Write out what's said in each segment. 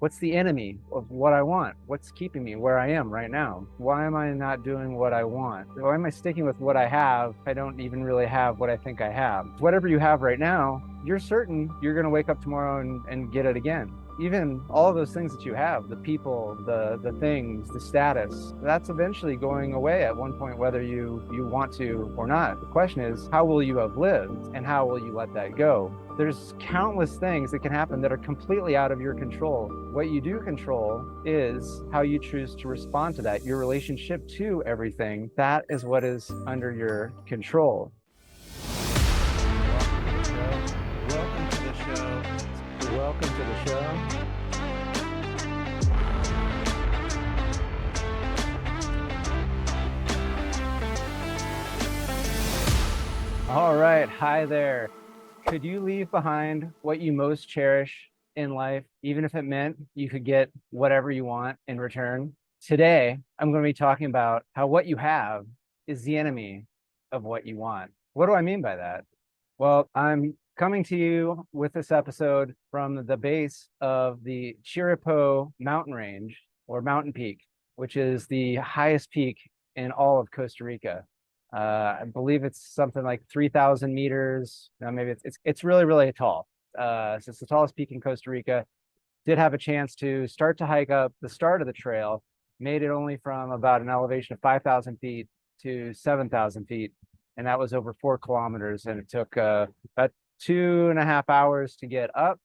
What's the enemy of what I want? What's keeping me where I am right now? Why am I not doing what I want? Why am I sticking with what I have if I don't even really have what I think I have? Whatever you have right now, you're certain you're going to wake up tomorrow and get it again. Even all of those things that you have, the people, the things, the status, that's eventually going away at one point, whether you want to or not. The question is, how will you have lived and how will you let that go? There's countless things that can happen that are completely out of your control. What you do control is how you choose to respond to that, your relationship to everything. That is what is under your control. Welcome to the show. Welcome to the show. All right. Hi there. Could you leave behind what you most cherish in life, even if it meant you could get whatever you want in return? Today, I'm going to be talking about how what you have is the enemy of what you want. What do I mean by that? Well, I'm coming to you with this episode from the base of the Chirripó mountain range or mountain peak, which is the highest peak in all of Costa Rica. I believe it's something like 3,000 meters. Maybe it's really, really tall. So it's the tallest peak in Costa Rica. Did have a chance to start to hike up the start of the trail, made it only from about an elevation of 5,000 feet to 7,000 feet. And that was over 4 kilometers. And it took about 2.5 hours to get up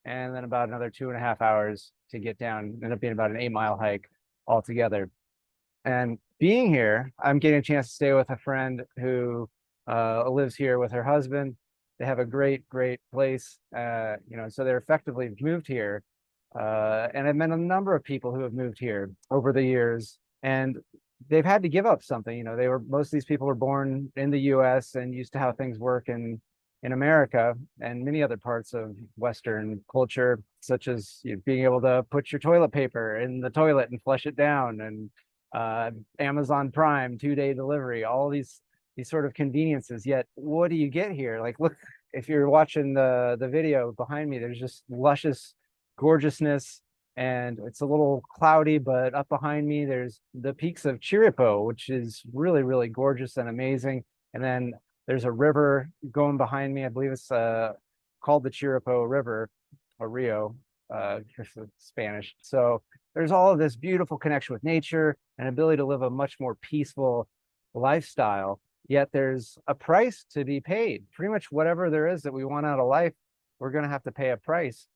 and then about another 2.5 hours to get down. Ended up being about an 8-mile hike altogether. And being here, I'm getting a chance to stay with a friend who lives here with her husband. They have a great, great place, so they're effectively moved here. And I've met a number of people who have moved here over the years, and they've had to give up something. Most of these people were born in the US and used to how things work in America and many other parts of Western culture, such as being able to put your toilet paper in the toilet and flush it down, and Amazon Prime 2-day delivery, all these sort of conveniences. Yet what do you get here? Like, look, if you're watching the video behind me, there's just luscious gorgeousness, and it's a little cloudy, but up behind me there's the peaks of Chirripó, which is really, really gorgeous and amazing. And then there's a river going behind me. I believe it's called the Chirripó River or Rio, Spanish. So there's all of this beautiful connection with nature and ability to live a much more peaceful lifestyle. Yet there's a price to be paid. Pretty much whatever there is that we want out of life, we're going to have to pay a price.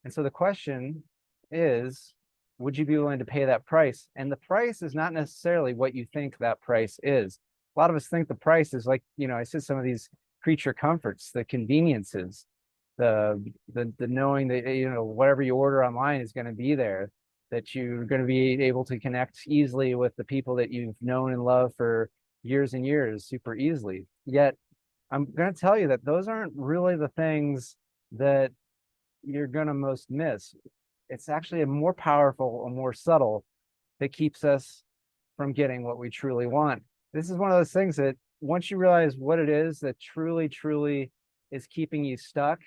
And so the question is, would you be willing to pay that price? And the price is not necessarily what you think that price is. A lot of us think the price is like, I said, some of these creature comforts, the conveniences, the knowing that, whatever you order online is going to be there, that you're going to be able to connect easily with the people that you've known and loved for years and years super easily. Yet I'm going to tell you that those aren't really the things that you're going to most miss. It's actually a more powerful or more subtle that keeps us from getting what we truly want. This is one of those things that once you realize what it is that truly, truly is keeping you stuck,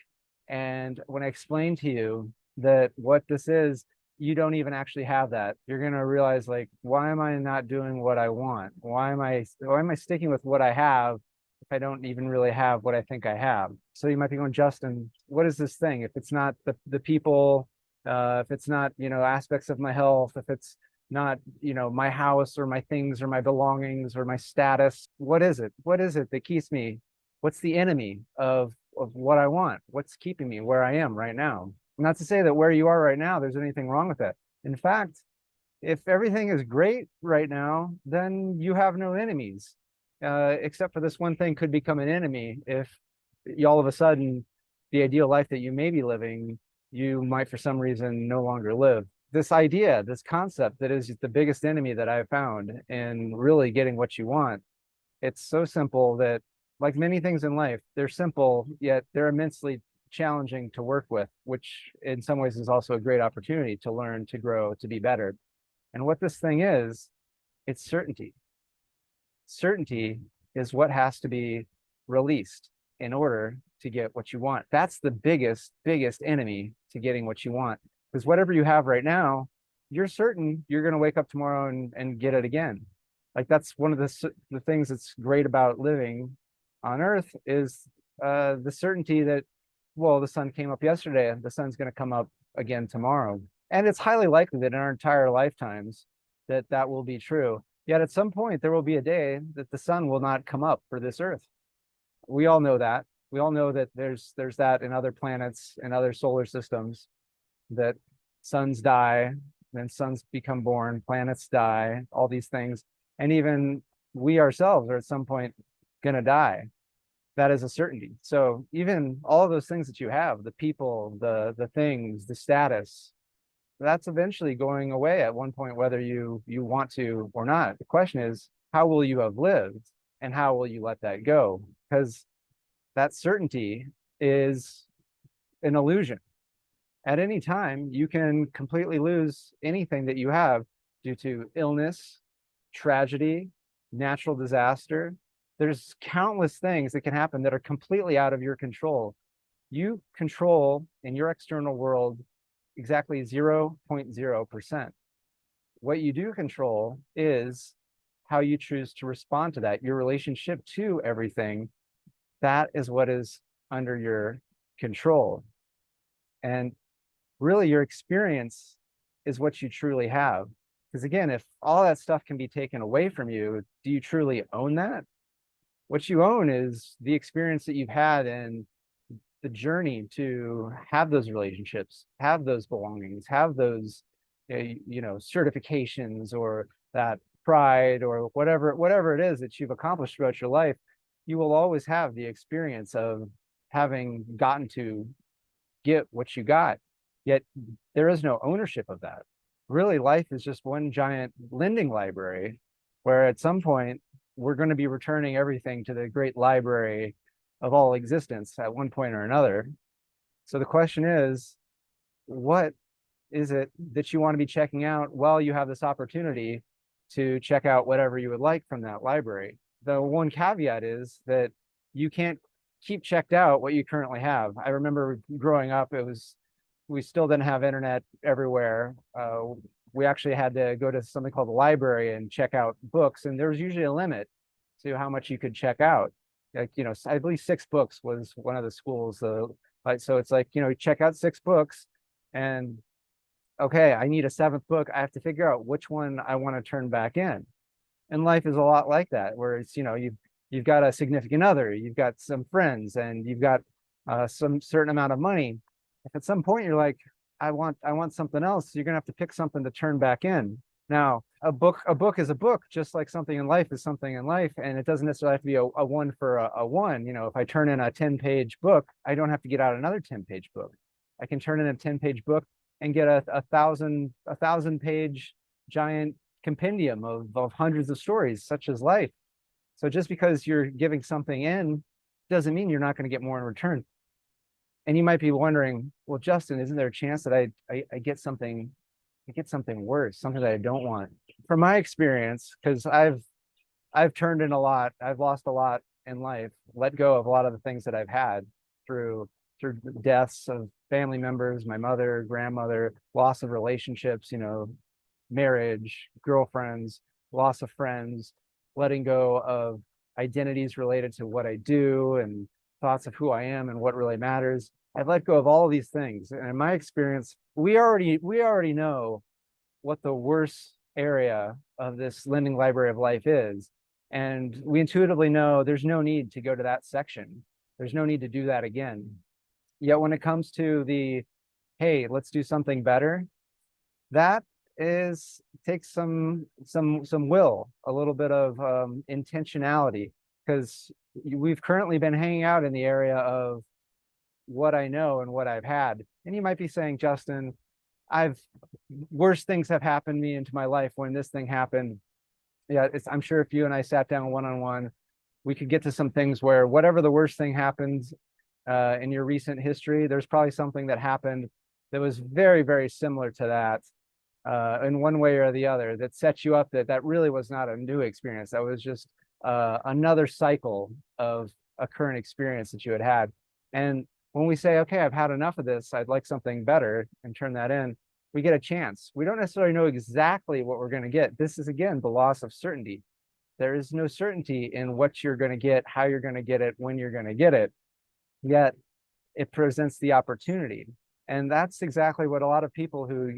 and when I explain to you that what this is, you don't even actually have that. You're going to realize, like, why am I not doing what I want? Why am I sticking with what I have if I don't even really have what I think I have? So you might be going, Justin, what is this thing? If it's not the people, if it's not, aspects of my health, if it's not, my house or my things or my belongings or my status, what is it? What is it that keeps me? What's the enemy of what I want? What's keeping me where I am right now? Not to say that where you are right now, there's anything wrong with that. In fact, if everything is great right now, then you have no enemies, except for this one thing could become an enemy if all of a sudden the ideal life that you may be living, you might for some reason no longer live. This idea, this concept that is the biggest enemy that I've found in really getting what you want. It's so simple that, like many things in life, they're simple, yet they're immensely challenging to work with, which in some ways is also a great opportunity to learn, to grow, to be better. And what this thing is, it's certainty. Certainty is what has to be released in order to get what you want. That's the biggest enemy to getting what you want. Because whatever you have right now, you're certain you're going to wake up tomorrow and get it again. Like that's one of the things that's great about living on Earth is the certainty that, well, the sun came up yesterday, and the sun's going to come up again tomorrow. And it's highly likely that in our entire lifetimes that that will be true. Yet at some point, there will be a day that the sun will not come up for this Earth. We all know that. We all know that there's that in other planets and other solar systems, that suns die, then suns become born, planets die, all these things. And even we ourselves are at some point going to die. That is a certainty. So even all of those things that you have, the people, the things, the status, that's eventually going away at one point, whether you want to or not. The question is, how will you have lived and how will you let that go? Because that certainty is an illusion. At any time, you can completely lose anything that you have due to illness, tragedy, natural disaster. There's countless things that can happen that are completely out of your control. You control in your external world exactly 0.0%. What you do control is how you choose to respond to that, your relationship to everything. That is what is under your control. And really, your experience is what you truly have. Because again, if all that stuff can be taken away from you, do you truly own that? What you own is the experience that you've had and the journey to have those relationships, have those belongings, have those, certifications or that pride or whatever it is that you've accomplished throughout your life. You will always have the experience of having gotten to get what you got. Yet there is no ownership of that. Really, life is just one giant lending library where at some point we're going to be returning everything to the great library of all existence at one point or another. So the question is, what is it that you want to be checking out while you have this opportunity to check out whatever you would like from that library? The one caveat is that you can't keep checked out what you currently have. I remember growing up, we still didn't have internet everywhere. We actually had to go to something called the library and check out books, and there was usually a limit to how much you could check out. Like, I believe 6 books was one of the schools. So it's like, check out 6 books, and okay, I need a 7th book. I have to figure out which one I want to turn back in. And life is a lot like that, where it's, you've got a significant other, you've got some friends, and you've got some certain amount of money. If at some point you're like, I want something else, you're gonna have to pick something to turn back in. Now, a book is a book, just like something in life is something in life, and it doesn't necessarily have to be a one for a one. If I turn in a 10-page book, I don't have to get out another 10-page book. I can turn in a 10-page book and get a thousand page giant compendium of hundreds of stories, such as life. So just because you're giving something in doesn't mean you're not going to get more in return. And you might be wondering, well, Justin, isn't there a chance that I get something worse, something that I don't want? From my experience, because I've turned in a lot, I've lost a lot in life, let go of a lot of the things that I've had through deaths of family members, my mother, grandmother, loss of relationships, marriage, girlfriends, loss of friends, letting go of identities related to what I do and thoughts of who I am and what really matters. I've let go of all of these things. And in my experience, we already know what the worst area of this lending library of life is. And we intuitively know there's no need to go to that section. There's no need to do that again. Yet when it comes to the, hey, let's do something better, that takes some will, a little bit of intentionality, because we've currently been hanging out in the area of what I know and what I've had. And you might be saying, Justin, worse things have happened to me into my life when this thing happened. Yeah, I'm sure if you and I sat down one-on-one, we could get to some things where whatever the worst thing happens in your recent history, there's probably something that happened that was very, very similar to that in one way or the other, that set you up that really was not a new experience. That was just another cycle of a current experience that you had. And when we say, okay, I've had enough of this, I'd like something better, and turn that in, we get a chance. We don't necessarily know exactly what we're going to get. This is, again, the loss of certainty. There is no certainty in what you're going to get, how you're going to get it, when you're going to get it. Yet it presents the opportunity. And that's exactly what a lot of people who,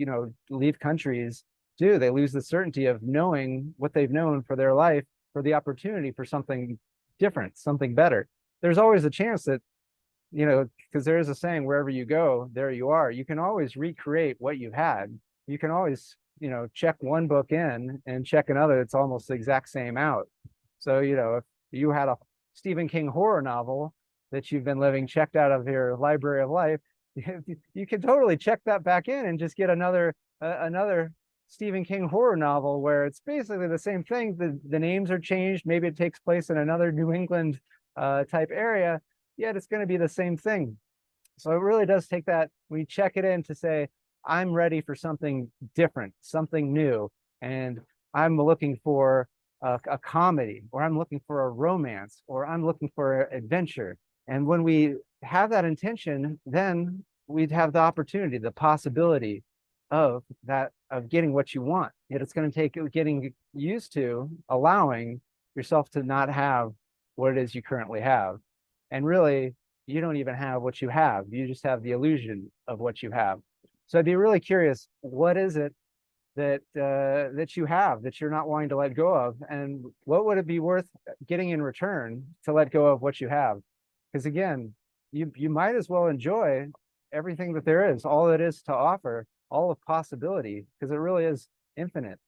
leave countries do. They lose the certainty of knowing what they've known for their life, for the opportunity for something different, something better. There's always a chance that, because there is a saying, wherever you go, there you are. You can always recreate what you had. You can always, check one book in and check another. It's almost the exact same out. So, if you had a Stephen King horror novel that you've been living checked out of your library of life, you can totally check that back in and just get another Stephen King horror novel where it's basically the same thing. The names are changed. Maybe it takes place in another New England type area, yet it's going to be the same thing. So it really does take that, when you check it in, to say, I'm ready for something different, something new. And I'm looking for a comedy, or I'm looking for a romance, or I'm looking for adventure. And when we have that intention, then we'd have the opportunity, the possibility of getting what you want. Yet it's going to take getting used to allowing yourself to not have what it is you currently have. And really, you don't even have what you have. You just have the illusion of what you have. So I'd be really curious, what is it that you have that you're not wanting to let go of? And what would it be worth getting in return to let go of what you have? Because again, you might as well enjoy everything that there is, all it is to offer, all of possibility, because it really is infinite.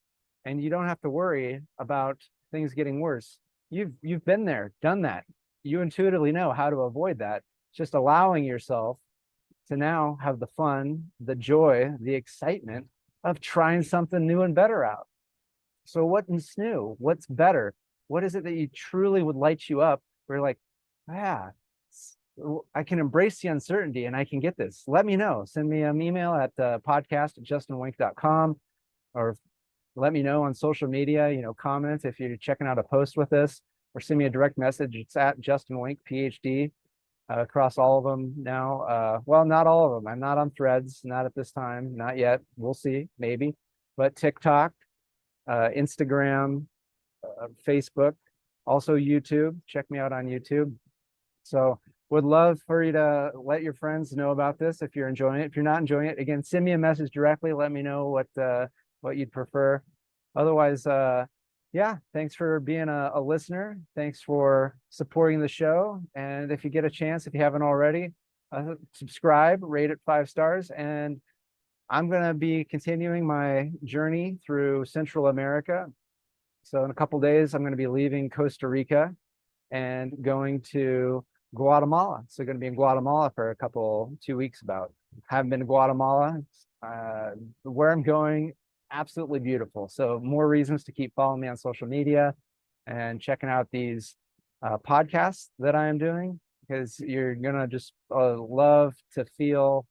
And you don't have to worry about things getting worse. You've been there, done that. You intuitively know how to avoid that. Just allowing yourself to now have the fun, the joy, the excitement of trying something new and better out. So what's new? What's better? What is it that you truly would light you up? Where you're like, I can embrace the uncertainty and I can get this. Let me know. Send me an email at podcast@justinwink.com, or let me know on social media, comment if you're checking out a post with this, or send me a direct message. It's at Justin Wink, Ph.D. Across all of them now. Well, not all of them. I'm not on Threads, not at this time, not yet. We'll see, maybe. But TikTok, Instagram, Facebook, also YouTube. Check me out on YouTube. So would love for you to let your friends know about this if you're enjoying it. If you're not enjoying it, again, send me a message directly. Let me know what you'd prefer. Otherwise, yeah, thanks for being a listener. Thanks for supporting the show. And if you get a chance, if you haven't already, subscribe, rate it 5 stars. And I'm going to be continuing my journey through Central America. So in a couple days, I'm going to be leaving Costa Rica and going to Guatemala. So going to be in Guatemala for 2 weeks about. Haven't been to Guatemala. Where I'm going, absolutely beautiful. So more reasons to keep following me on social media and checking out these podcasts that I am doing, because you're gonna just love to feel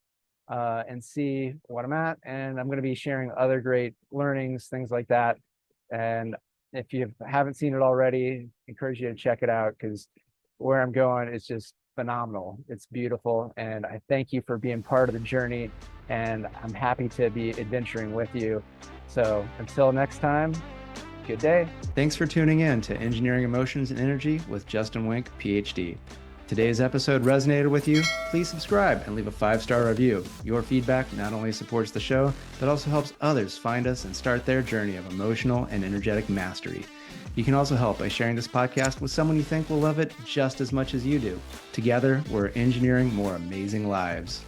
and see what I'm at. And I'm gonna be sharing other great learnings, things like that. And if you haven't seen it already, I encourage you to check it out, because where I'm going is just phenomenal. It's beautiful. And I thank you for being part of the journey. And I'm happy to be adventuring with you. So until next time, good day. Thanks for tuning in to Engineering Emotions and Energy with Justin Wink, PhD. Today's episode resonated with you? Please subscribe and leave a 5-star review. Your feedback not only supports the show, but also helps others find us and start their journey of emotional and energetic mastery. You can also help by sharing this podcast with someone you think will love it just as much as you do. Together, we're engineering more amazing lives.